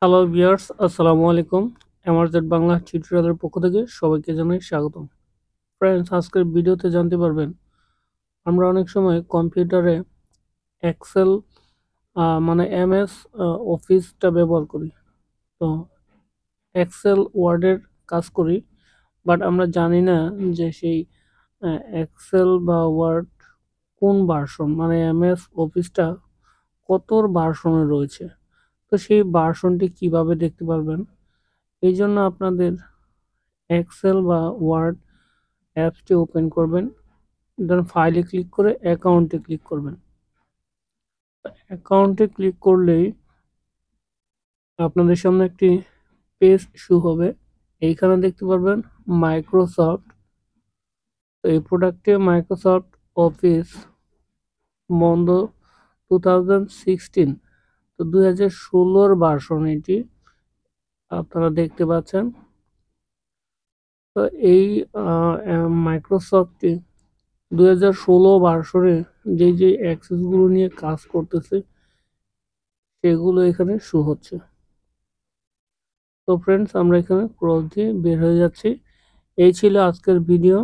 Hello viewers, আসসালামু আলাইকুম। এমআরজেড বাংলা টিউটোরিয়ালের পক্ষ থেকে সবাইকে জানাই স্বাগতম। ফ্রেন্ডস, আজকের ভিডিওতে জানতে পারবেন আমরা অনেক সময় কম্পিউটারে এক্সেল মানে এমএস অফিসটা ব্যবহার করি। তো এক্সেল ওয়ার্ডের কাজ করি, বাট আমরা জানি না যে সেই এক্সেল বা ওয়ার্ড কোন ভার্সন, মানে এমএস অফিসটা কত ভার্সনে রয়েছে। তো সেই ভার্সনটি কিভাবে দেখতে পারবেন, এই জন্য আপনাদের এক্সেল বা ওয়ার্ড অ্যাপসটি ওপেন করবেন, দেন ফাইলে ক্লিক করে অ্যাকাউন্টে ক্লিক করবেন। অ্যাকাউন্টে ক্লিক করলেই আপনাদের সামনে একটি পেজ শো হবে। এইখানে দেখতে পারবেন মাইক্রোসফট। তো এই প্রোডাক্টে মাইক্রোসফট অফিস বন্ধ 2016, তো 2016 ভার্সন এটি আপনারা দেখতে পাচ্ছেন। তো এই মাইক্রোসফটটি 2016 ভার্সনে যে অ্যাক্সেসগুলো নিয়ে কাজ করতেছে সেগুলো এখানে শো হচ্ছে। তো ফ্রেন্ডস, আমরা এখানে ক্রস দিয়ে বের হয়ে যাচ্ছি। এই ছিল আজকের ভিডিও।